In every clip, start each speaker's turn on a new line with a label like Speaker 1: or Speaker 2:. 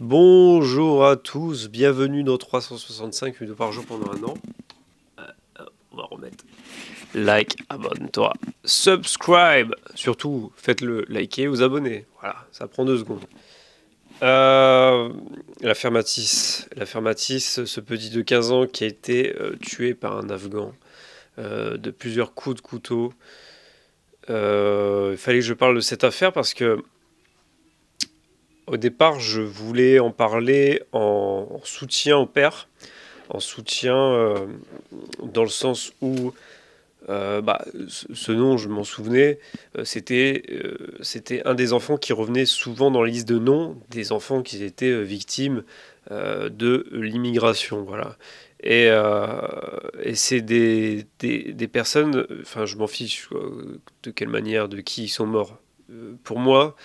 Speaker 1: Bonjour à tous, bienvenue dans 365 vidéos par jour pendant un an. On va remettre like, abonne-toi, subscribe. Surtout, faites-le, likez, vous abonnez. Voilà, ça prend 2 secondes. L'affaire Matisse. L'affaire Matisse, ce petit de 15 ans qui a été tué par un Afghan de plusieurs coups de couteau. Il fallait que je parle de cette affaire parce que au départ, je voulais en parler en soutien au père, en soutien dans le sens où ce nom, je m'en souvenais, c'était un des enfants qui revenait souvent dans la liste de noms des enfants qui étaient victimes de l'immigration. Voilà. Et c'est des personnes, enfin je m'en fiche de quelle manière, de qui ils sont morts. Pour moi,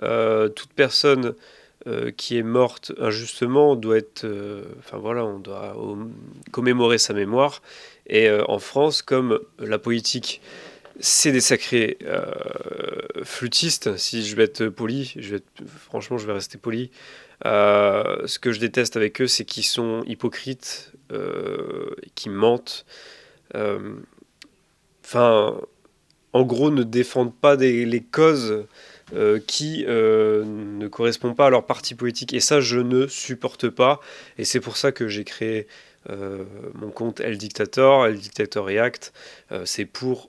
Speaker 1: toute personne qui est morte injustement doit être, enfin voilà, on doit commémorer sa mémoire. Et en France, comme la politique, c'est des sacrés flûtistes, si je vais être poli, franchement, je vais rester poli. Ce que je déteste avec eux, c'est qu'ils sont hypocrites, qu'ils mentent. Euh, Enfin, en gros, ne défendent pas les causes qui ne correspondent pas à leur parti politique. Et ça, je ne supporte pas. Et c'est pour ça que j'ai créé mon compte El Dictator, El Dictator React. C'est pour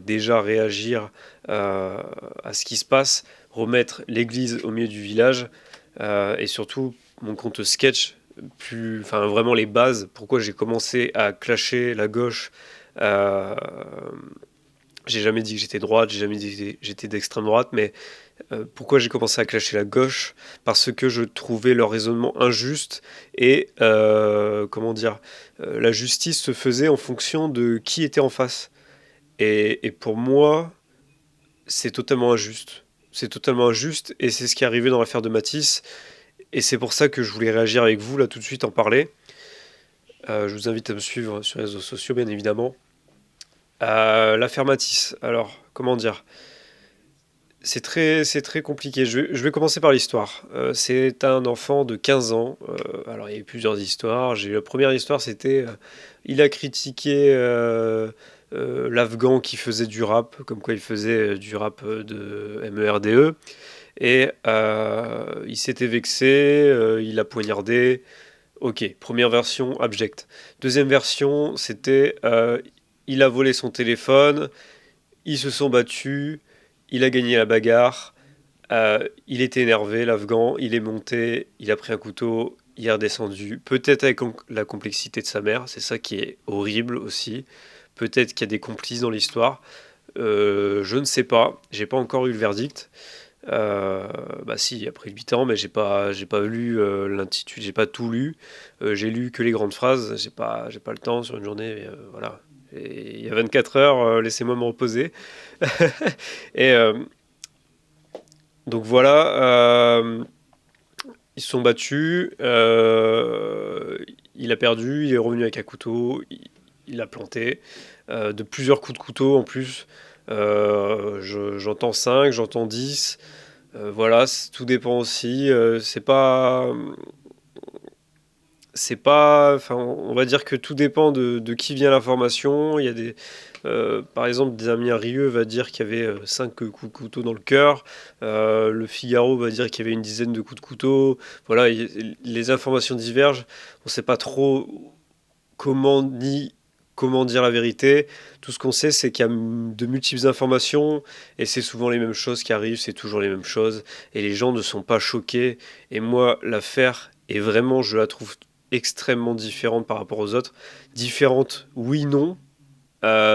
Speaker 1: déjà réagir à ce qui se passe, remettre l'église au milieu du village. Et surtout, mon compte Sketch, enfin vraiment les bases, pourquoi j'ai commencé à clasher la gauche. Euh, j'ai jamais dit que j'étais droite, j'ai jamais dit que j'étais d'extrême droite, mais pourquoi j'ai commencé à clasher la gauche? Parce que je trouvais leur raisonnement injuste et, comment dire, la justice se faisait en fonction de qui était en face. Et pour moi, c'est totalement injuste. C'est totalement injuste et c'est ce qui est arrivé dans l'affaire de Matisse. Et c'est pour ça que je voulais réagir avec vous là tout de suite, en parler. Je vous invite à me suivre sur les réseaux sociaux, bien évidemment. L'affaire Matisse, alors, comment dire? C'est très compliqué. Je vais commencer par l'histoire. C'est un enfant de 15 ans. Alors, il y a eu plusieurs histoires. La première histoire, c'était il a critiqué l'Afghan qui faisait du rap, comme quoi il faisait du rap de MERDE. Et il s'était vexé, il a poignardé. Ok, première version abjecte. Deuxième version, c'était il a volé son téléphone, ils se sont battus, il a gagné la bagarre, il était énervé, l'Afghan, il est monté, il a pris un couteau, il est redescendu. Peut-être avec la complexité de sa mère, c'est ça qui est horrible aussi. Peut-être qu'il y a des complices dans l'histoire. Je ne sais pas, j'ai pas encore eu le verdict. Bah si, après 8 ans, mais j'ai pas lu l'intitulé, j'ai pas tout lu. J'ai lu que les grandes phrases, j'ai pas le temps sur une journée, voilà. Et il y a 24 heures, laissez-moi me reposer. Et donc voilà, ils se sont battus, il a perdu, il est revenu avec un couteau, il a planté, de plusieurs coups de couteau en plus. J'entends 5, j'entends 10. Voilà, tout dépend aussi. Enfin, on va dire que tout dépend de qui vient l'information. Il y a par exemple, Damien Rieu va dire qu'il y avait 5 coups de couteau dans le cœur. Le Figaro va dire qu'il y avait une dizaine de coups de couteau. Voilà, les informations divergent. On ne sait pas trop comment ni comment dire la vérité. Tout ce qu'on sait, c'est qu'il y a de multiples informations et c'est souvent les mêmes choses qui arrivent, c'est toujours les mêmes choses et les gens ne sont pas choqués. Et moi, l'affaire est vraiment, je la trouve extrêmement différente par rapport aux autres. Différente, oui, non.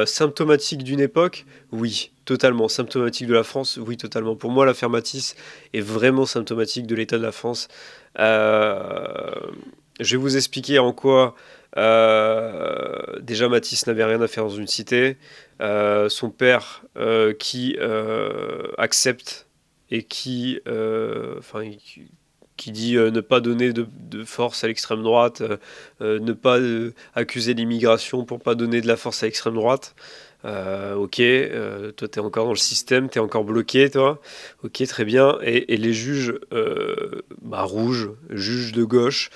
Speaker 1: Symptomatique d'une époque, oui, totalement. Symptomatique de la France, oui, totalement. Pour moi, l'affaire Matisse est vraiment symptomatique de l'état de la France. Euh, je vais vous expliquer en quoi déjà Matisse n'avait rien à faire dans une cité. Son père qui accepte et enfin, qui dit ne pas donner de force à l'extrême droite, ne pas accuser l'immigration pour pas donner de la force à l'extrême droite. Ok, toi t'es encore dans le système, t'es encore bloqué, toi. Ok, très bien. Et les juges rouges, juges de gauche,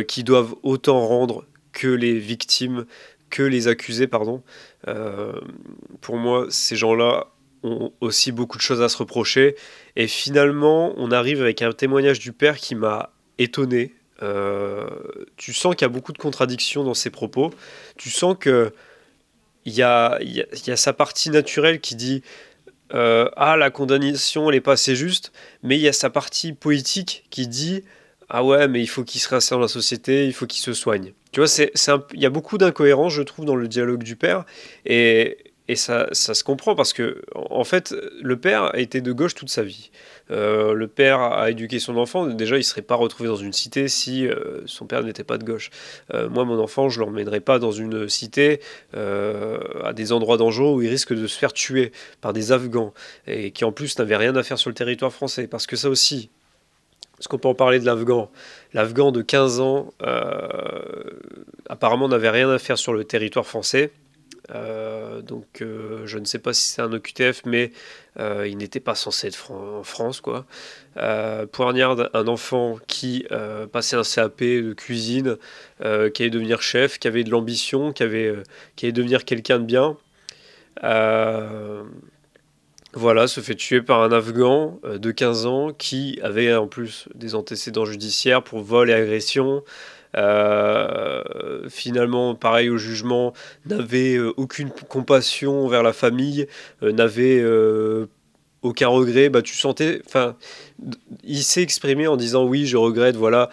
Speaker 1: qui doivent autant rendre que les victimes, que les accusés, pardon. Euh, pour moi, ces gens-là ont aussi beaucoup de choses à se reprocher. Et finalement, on arrive avec un témoignage du père qui m'a étonné. Euh, Tu sens qu'il y a beaucoup de contradictions dans ses propos. Tu sens que il y a sa partie naturelle qui dit ah, la condamnation elle est pas assez juste, mais il y a sa partie politique qui dit ah ouais, mais il faut qu'il se réinsère dans la société, il faut qu'il se soigne. Tu vois, il y a beaucoup d'incohérences, je trouve, dans le dialogue du père, et, et ça se comprend parce que, en fait, le père a été de gauche toute sa vie. Le père a éduqué son enfant, déjà il ne serait pas retrouvé dans une cité si son père n'était pas de gauche. Moi, mon enfant, je ne l'emmènerai pas dans une cité à des endroits dangereux où il risque de se faire tuer par des Afghans et qui en plus n'avaient rien à faire sur le territoire français. Parce que ça aussi, est-ce qu'on peut en parler de l'Afghan? L'Afghan de 15 ans, apparemment, n'avait rien à faire sur le territoire français. Je ne sais pas si c'est un OQTF, mais il n'était pas censé être en France, quoi. Poignarde un enfant qui passait un CAP de cuisine, qui allait devenir chef, qui avait de l'ambition, qui allait devenir quelqu'un de bien. Euh, voilà, se fait tuer par un Afghan de 15 ans qui avait en plus des antécédents judiciaires pour vol et agression. Finalement, pareil au jugement, n'avait aucune compassion envers la famille, n'avait aucun regret. Bah, tu sentais, enfin, il s'est exprimé en disant oui, je regrette, voilà,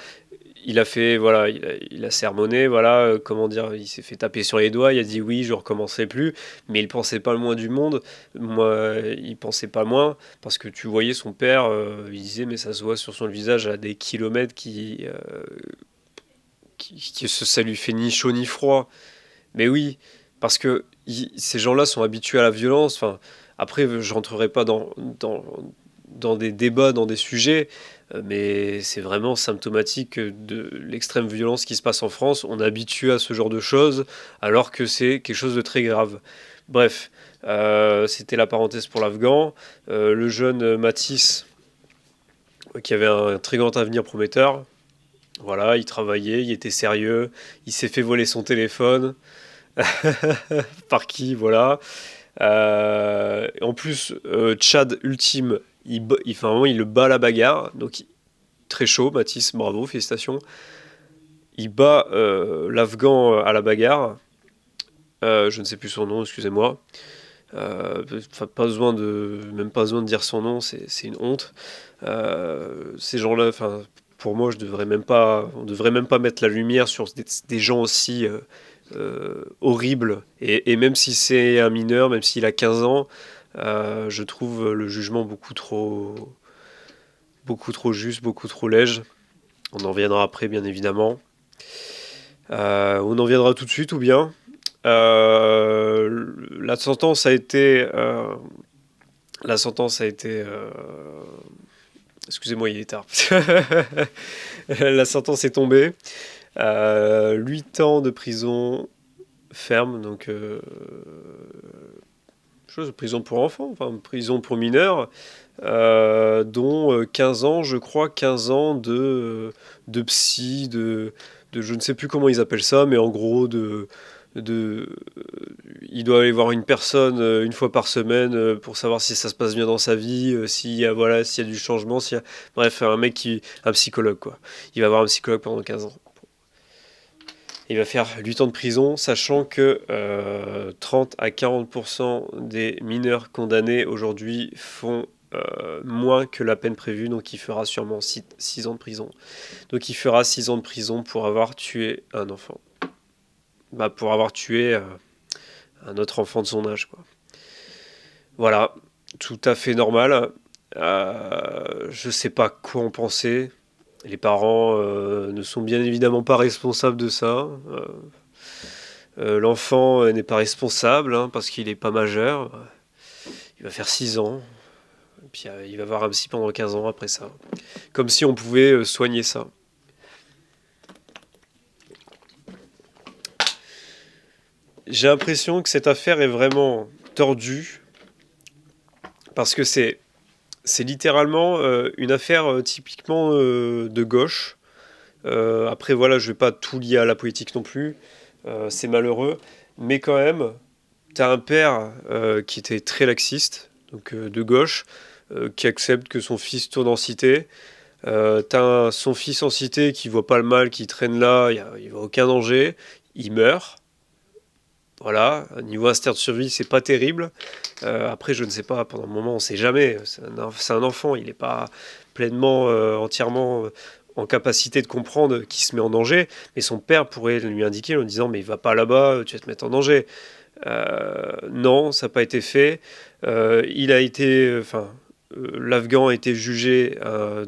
Speaker 1: il a fait, voilà, il a sermonné, voilà, comment dire, il s'est fait taper sur les doigts, il a dit oui, je recommencerai plus, mais il pensait pas le moins du monde. Moi, il pensait pas moins, parce que tu voyais son père, il disait, mais ça se voit sur son visage à des kilomètres ça lui fait ni chaud ni froid. Mais oui, parce que ces gens-là sont habitués à la violence. Enfin, après, je rentrerai pas dans des débats, dans des sujets, mais c'est vraiment symptomatique de l'extrême violence qui se passe en France. On est habitué à ce genre de choses, alors que c'est quelque chose de très grave. Bref, c'était la parenthèse pour l'Afghan. Le jeune Matisse, qui avait un très grand avenir prometteur, voilà, il travaillait, il était sérieux, il s'est fait voler son téléphone. Par qui, voilà. En plus, Tchad ultime, enfin, vraiment, il le bat à la bagarre. Donc, très chaud, Mathis, bravo, félicitations. Il bat l'Afghan à la bagarre. Je ne sais plus son nom, excusez-moi. Pas besoin même pas besoin de dire son nom, c'est une honte. Ces gens-là, enfin, pour moi, on devrait même pas mettre la lumière sur des gens aussi horribles. Et même si c'est un mineur, même s'il a 15 ans, je trouve le jugement beaucoup trop juste, beaucoup trop léger. On en viendra après, bien évidemment. On en viendra tout de suite ou bien. La sentence a été. La sentence a été. Excusez-moi, il est tard. La sentence est tombée. 8 ans de prison ferme, donc chose de prison pour enfants, enfin prison pour mineurs, dont 15 ans, je crois, 15 ans de psy, de je ne sais plus comment ils appellent ça, mais en gros de il doit aller voir une personne une fois par semaine pour savoir si ça se passe bien dans sa vie, s'il y a du changement, bref, un psychologue quoi. Il va voir un psychologue pendant 15 ans. Il va faire 8 ans de prison, sachant que 30 à 40% des mineurs condamnés aujourd'hui font moins que la peine prévue, donc il fera sûrement 6 ans de prison. Donc il fera 6 ans de prison pour avoir tué un enfant. Bah, pour avoir tué un autre enfant de son âge, quoi. Voilà, tout à fait normal. Je sais pas quoi en penser. Les parents ne sont bien évidemment pas responsables de ça. L'enfant n'est pas responsable hein, parce qu'il n'est pas majeur. Il va faire 6 ans. Et puis il va avoir un psy pendant 15 ans après ça. Comme si on pouvait soigner ça. J'ai l'impression que cette affaire est vraiment tordue parce que c'est littéralement une affaire typiquement de gauche. Après, voilà, je vais pas tout lier à la politique non plus. C'est malheureux. Mais quand même, t'as un père qui était très laxiste, donc de gauche, qui accepte que son fils tourne en cité. T'as son fils en cité qui voit pas le mal, qui traîne là, il voit aucun danger. Il meurt. Voilà, niveau instinct de survie, c'est pas terrible. Après, je ne sais pas, pendant un moment, on sait jamais. C'est un enfant, il n'est pas pleinement, entièrement en capacité de comprendre qu'il se met en danger. Mais son père pourrait lui indiquer en disant: mais va pas là-bas, tu vas te mettre en danger. Non, ça n'a pas été fait. Il a été, enfin, l'Afghan a été jugé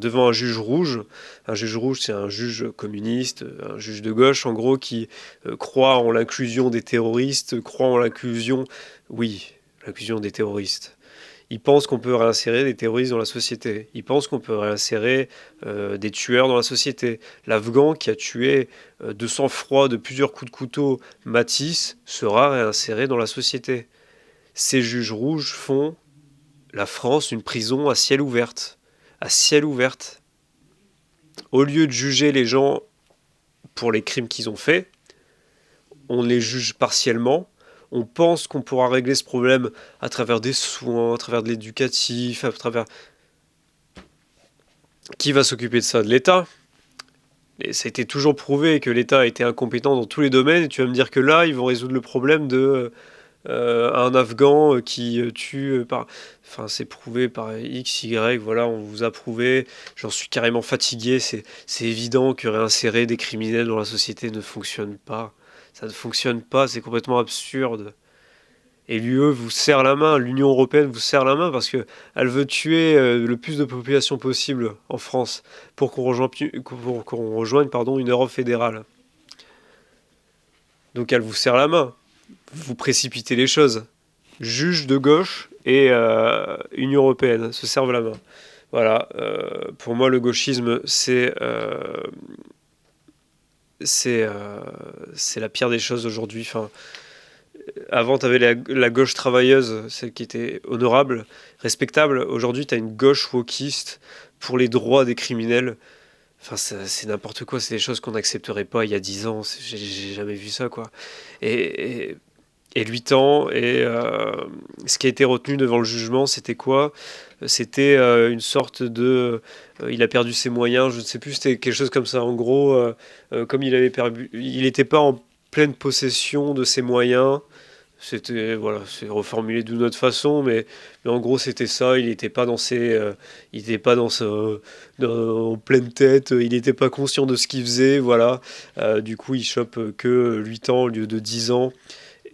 Speaker 1: devant un juge rouge. Un juge rouge, c'est un juge communiste, un juge de gauche, en gros, qui croit en l'inclusion des terroristes, croit en l'inclusion, oui, l'inclusion des terroristes. Il pense qu'on peut réinsérer des terroristes dans la société. Il pense qu'on peut réinsérer des tueurs dans la société. L'Afghan qui a tué de sang-froid, de plusieurs coups de couteau, Matisse, sera réinséré dans la société. Ces juges rouges font la France une prison à ciel ouverte. À ciel ouverte. Au lieu de juger les gens pour les crimes qu'ils ont faits, on les juge partiellement. On pense qu'on pourra régler ce problème à travers des soins, à travers de l'éducatif, à travers... Qui va s'occuper de ça? De l'État. Et ça a été toujours prouvé que l'État a été incompétent dans tous les domaines. Et tu vas me dire que là, ils vont résoudre le problème de un Afghan qui tue par... Enfin, c'est prouvé par X, Y, voilà, on vous a prouvé. J'en suis carrément fatigué. C'est évident que réinsérer des criminels dans la société ne fonctionne pas. Ça ne fonctionne pas, c'est complètement absurde. Et l'UE vous serre la main, l'Union européenne vous serre la main parce que elle veut tuer le plus de population possible en France pour qu'on rejoigne pardon, une Europe fédérale. Donc elle vous serre la main. Vous précipitez les choses. Juge de gauche et Union européenne se servent la main. Voilà, pour moi le gauchisme c'est la pire des choses aujourd'hui. Enfin, avant, tu avais la gauche travailleuse, celle qui était honorable, respectable. Aujourd'hui, tu as une gauche wokiste pour les droits des criminels. Enfin, c'est n'importe quoi. C'est des choses qu'on n'accepterait pas il y a 10 ans. J'ai jamais vu ça, quoi. Et, et 8 ans. Et ce qui a été retenu devant le jugement, c'était quoi? C'était une sorte de... il a perdu ses moyens, je ne sais plus, c'était quelque chose comme ça. En gros, comme il avait perdu... Il n'était pas en pleine possession de ses moyens. C'était voilà, c'est reformulé d'une autre façon, mais en gros c'était ça. Il n'était pas dans il n'était pas en pleine tête. Il n'était pas conscient de ce qu'il faisait. Voilà. Du coup, il chope que 8 ans au lieu de 10 ans.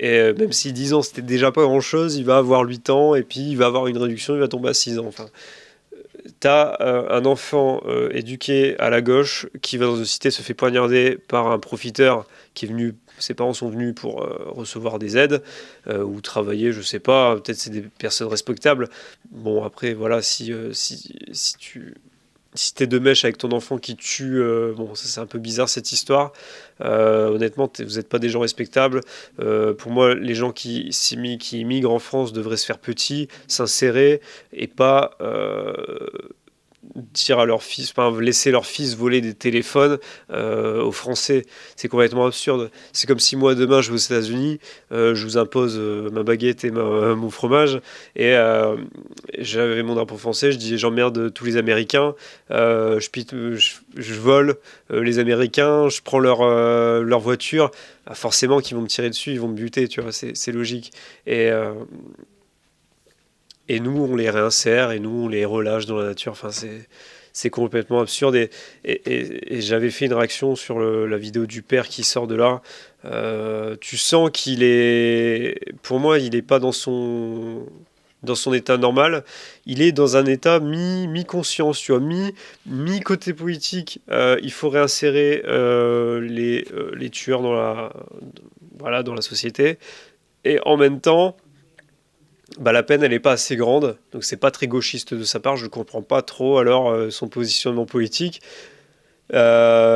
Speaker 1: Et même si 10 ans c'était déjà pas grand chose, il va avoir 8 ans et puis il va avoir une réduction, il va tomber à 6 ans. Enfin, t'as un enfant éduqué à la gauche qui va dans une cité, se fait poignarder par un profiteur qui est venu. Ses parents sont venus pour recevoir des aides ou travailler, je sais pas. Peut-être c'est des personnes respectables. Bon, après, voilà, si t'es de mèche avec ton enfant qui tue, bon, ça c'est un peu bizarre cette histoire. Honnêtement, vous n'êtes pas des gens respectables. Pour moi, les gens qui immigrent en France devraient se faire petits, s'insérer et pas dire à leur fils, enfin, laisser leur fils voler des téléphones aux Français. C'est complètement absurde. C'est comme si moi demain je vais aux États-Unis, je vous impose ma baguette et mon fromage, et j'avais mon drapeau français, je dis j'emmerde tous les Américains, je vole les Américains, je prends leur voiture. Ah, forcément qu'ils vont me tirer dessus, ils vont me buter, tu vois, c'est logique. Et nous, on les réinsère et nous, on les relâche dans la nature. Enfin, c'est complètement absurde. Et j'avais fait une réaction sur la vidéo du père qui sort de là. Tu sens qu'il est... Pour moi, il n'est pas dans son état normal. Il est dans un état mi-conscience, tu vois, mi-côté politique. Il faut réinsérer les tueurs voilà, dans la société. Et en même temps... Bah, la peine elle est pas assez grande, donc c'est pas très gauchiste de sa part, je comprends pas trop alors son positionnement politique.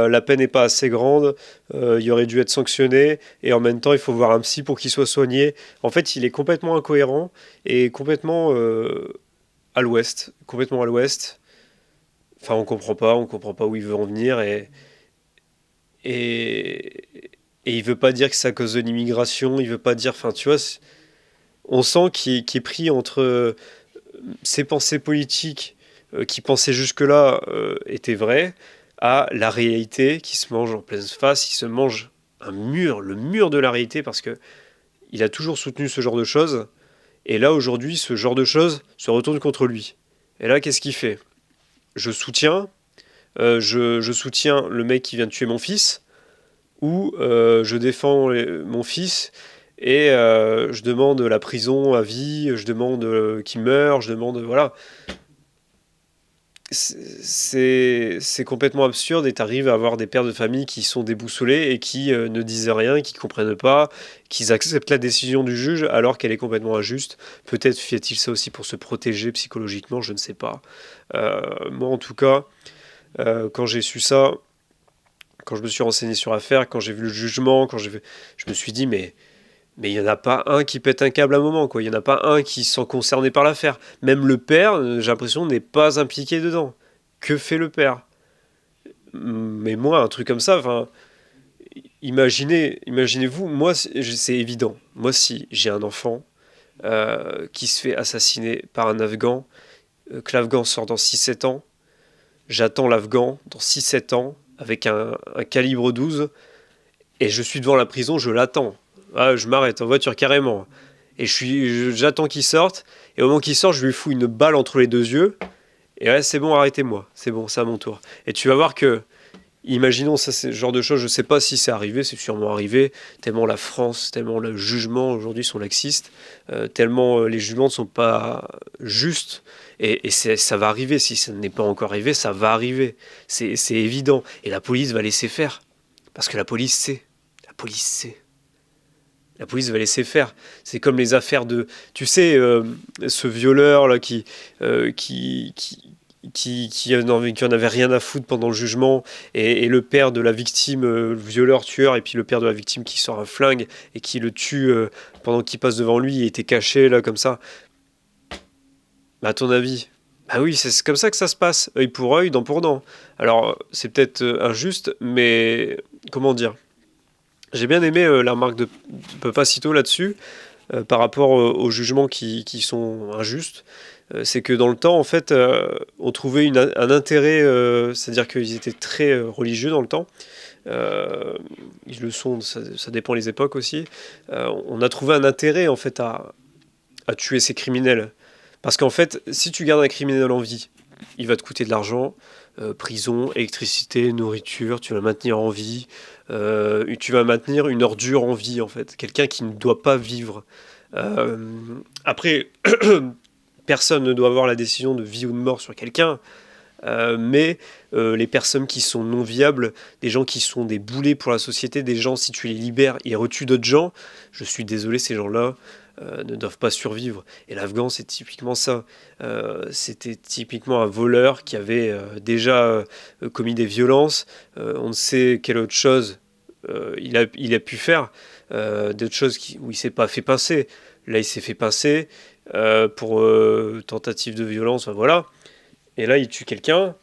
Speaker 1: la peine n'est pas assez grande, il aurait dû être sanctionné, et en même temps, il faut voir un psy pour qu'il soit soigné. En fait, il est complètement incohérent et complètement à l'ouest. Complètement à l'ouest. Enfin, on comprend pas où il veut en venir, et, et il veut pas dire que c'est à cause de l'immigration, il veut pas dire. Enfin, tu vois, on sent qu'il est pris entre ses pensées politiques qui pensaient jusque-là étaient vraies, à la réalité qui se mange en pleine face, il se mange un mur, le mur de la réalité, parce que il a toujours soutenu ce genre de choses, et là aujourd'hui ce genre de choses se retourne contre lui. Et là qu'est-ce qu'il fait? Je soutiens, je soutiens le mec qui vient de tuer mon fils, ou je défends mon fils et je demande la prison à vie, je demande qu'il meure, je demande voilà. C'est complètement absurde, et t'arrives à avoir des pères de famille qui sont déboussolés et qui ne disent rien, qui comprennent pas, qui acceptent la décision du juge alors qu'elle est complètement injuste. Peut-être fait-il ça aussi pour se protéger psychologiquement, je ne sais pas. Moi en tout cas, quand j'ai su ça, quand je me suis renseigné sur l'affaire, quand j'ai vu le jugement, je me suis dit mais il n'y en a pas un qui pète un câble à un moment, quoi. Il n'y en a pas un qui se sent concerné par l'affaire. Même le père, j'ai l'impression, n'est pas impliqué dedans. Que fait le père? Mais moi, un truc comme ça, enfin, imaginez-vous, moi, c'est évident. Moi, si j'ai un enfant qui se fait assassiner par un Afghan, que l'Afghan sort dans 6-7 ans, j'attends l'Afghan dans 6-7 ans avec un calibre 12, et je suis devant la prison, je l'attends. Ah, je m'arrête en voiture carrément. Et j'attends qu'il sorte. Et au moment qu'il sort, je lui fous une balle entre les deux yeux. Et là, c'est bon, arrêtez-moi. C'est bon, c'est à mon tour. Et tu vas voir que, imaginons, ça, c'est ce genre de choses, je sais pas si c'est arrivé, c'est sûrement arrivé, tellement la France, tellement le jugement aujourd'hui sont laxistes, tellement les jugements ne sont pas justes. Et ça va arriver. Si ça n'est pas encore arrivé, ça va arriver. C'est évident. Et la police va laisser faire. Parce que la police sait. La police sait. La police va laisser faire. C'est comme les affaires de... Tu sais, ce violeur là qui en avait rien à foutre pendant le jugement, et le père de la victime, le violeur-tueur, et puis le père de la victime qui sort un flingue et qui le tue pendant qu'il passe devant lui, il était caché là comme ça. Bah, à ton avis? Bah oui, c'est comme ça que ça se passe. Œil pour œil, dent pour dent. Alors, c'est peut-être injuste, mais comment dire? J'ai bien aimé la remarque de Papacito là-dessus, par rapport aux jugements qui sont injustes. C'est que dans le temps, en fait, on trouvait un intérêt, c'est-à-dire qu'ils étaient très religieux dans le temps. Euh, Ils le sont, ça dépend les époques aussi. On a trouvé un intérêt, en fait, à tuer ces criminels. Parce qu'en fait, si tu gardes un criminel en vie, il va te coûter de l'argent, prison, électricité, nourriture, tu vas le maintenir en vie, tu vas maintenir une ordure en vie, en fait, quelqu'un qui ne doit pas vivre. Euh, Après, personne ne doit avoir la décision de vie ou de mort sur quelqu'un, mais les personnes qui sont non viables, des gens qui sont des boulets pour la société, des gens, si tu les libères, ils retuent d'autres gens, je suis désolé, ces gens-là ne doivent pas survivre. Et l'Afghan, c'est typiquement ça. C'était typiquement un voleur qui avait déjà commis des violences. On ne sait quelle autre chose il a pu faire. D'autres choses où il s'est pas fait pincer. Là, il s'est fait pincer pour tentative de violence, enfin, voilà. Et là, il tue quelqu'un.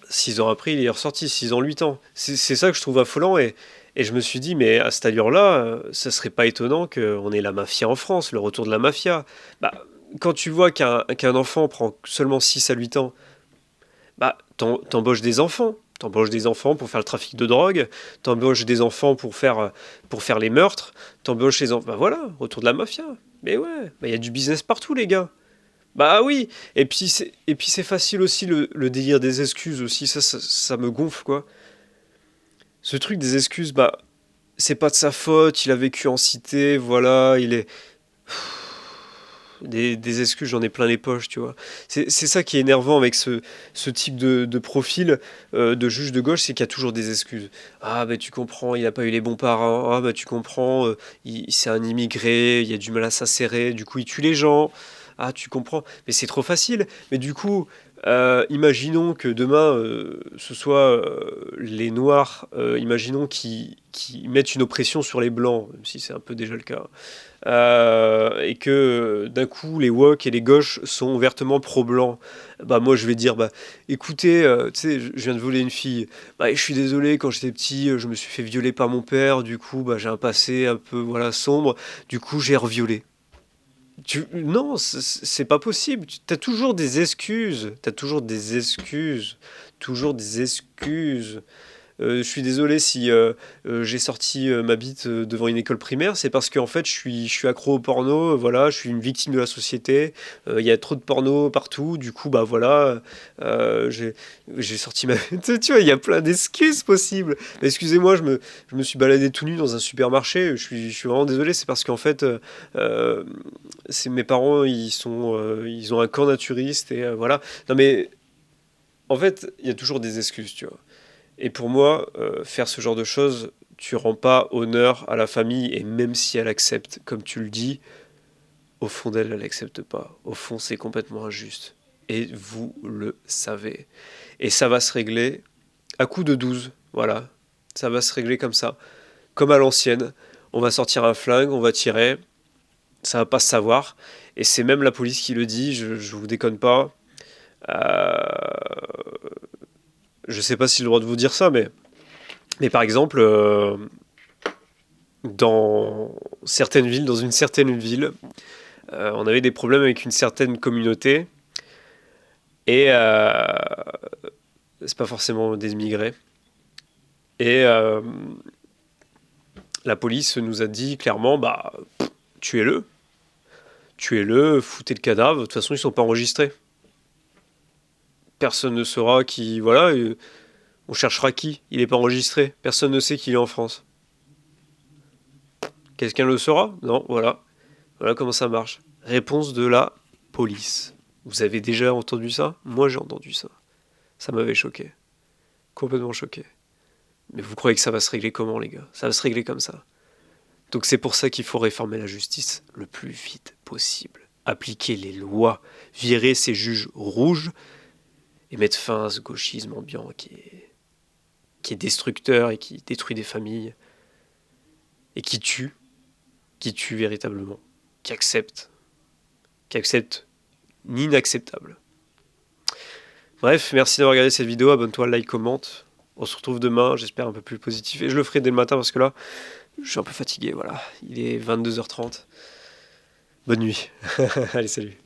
Speaker 1: 6 ans après, il est ressorti, 6 ans, 8 ans. C'est ça que je trouve affolant, et je me suis dit, mais à cette allure-là, ça serait pas étonnant qu'on ait la mafia en France, le retour de la mafia. Bah, quand tu vois qu'un enfant prend seulement 6 à 8 ans, bah, t'embauches des enfants. T'embauches des enfants pour faire le trafic de drogue, t'embauches des enfants pour faire les meurtres, t'embauches les enfants. Bah voilà, retour de la mafia. Mais ouais, bah, y a du business partout, les gars. Bah oui, et puis c'est facile aussi le délire des excuses aussi, ça me gonfle quoi. Ce truc des excuses, bah c'est pas de sa faute, il a vécu en cité, voilà, il est... Des excuses, j'en ai plein les poches, tu vois. C'est ça qui est énervant avec ce type de profil de juge de gauche, c'est qu'il y a toujours des excuses. Ah bah tu comprends, il a pas eu les bons parents, ah bah tu comprends, c'est un immigré, il a du mal à s'insérer, du coup il tue les gens. Ah, tu comprends. Mais c'est trop facile. Mais du coup, Imaginons que demain, ce soit les Noirs, imaginons qui mettent une oppression sur les Blancs, même si c'est un peu déjà le cas. Et que d'un coup les woke et les gauches sont ouvertement pro-blancs, bah moi je vais dire bah écoutez, tu sais, je viens de voler une fille, bah je suis désolé, quand j'étais petit, je me suis fait violer par mon père, du coup bah j'ai un passé un peu voilà sombre, du coup j'ai reviolé. Non, c'est pas possible. T'as toujours des excuses. T'as toujours des excuses. Toujours des excuses. Je suis désolé si j'ai sorti ma bite devant une école primaire, c'est parce qu'en fait je suis accro au porno, voilà, je suis une victime de la société, il y a trop de porno partout, du coup bah voilà, j'ai sorti ma... tu vois, il y a plein d'excuses possibles. Mais excusez-moi, je me suis baladé tout nu dans un supermarché, je suis vraiment désolé, c'est parce qu'en fait, euh, mes parents, ils ont un camp naturiste et voilà. Non mais en fait, il y a toujours des excuses, tu vois. Et pour moi, faire ce genre de choses, tu rends pas honneur à la famille, et même si elle accepte, comme tu le dis, au fond d'elle, elle n'accepte pas. Au fond, c'est complètement injuste. Et vous le savez. Et ça va se régler à coup de 12. Voilà. Ça va se régler comme ça. Comme à l'ancienne. On va sortir un flingue, on va tirer. Ça va pas se savoir. Et c'est même la police qui le dit, je vous déconne pas. Euh, je sais pas si j'ai le droit de vous dire ça, mais par exemple, dans une certaine ville, on avait des problèmes avec une certaine communauté, et c'est pas forcément des immigrés. Et la police nous a dit clairement, bah, tuez-le, tuez-le, foutez le cadavre, de toute façon ils sont pas enregistrés. Personne ne saura qui, voilà, on cherchera qui, il est pas enregistré, personne ne sait qu'il est en France. Quelqu'un le saura? Non, voilà. Voilà comment ça marche. Réponse de la police. Vous avez déjà entendu ça? Moi j'ai entendu ça. Ça m'avait choqué. Complètement choqué. Mais vous croyez que ça va se régler comment, les gars? Ça va se régler comme ça. Donc c'est pour ça qu'il faut réformer la justice le plus vite possible. Appliquer les lois, virer ces juges rouges et mettre fin à ce gauchisme ambiant qui est destructeur et qui détruit des familles et qui tue véritablement, qui accepte l'inacceptable. Bref, merci d'avoir regardé cette vidéo, abonne-toi, like, commente. On se retrouve demain, j'espère un peu plus positif. Et je le ferai dès le matin parce que là, je suis un peu fatigué, voilà. Il est 22h30. Bonne nuit. Allez, salut.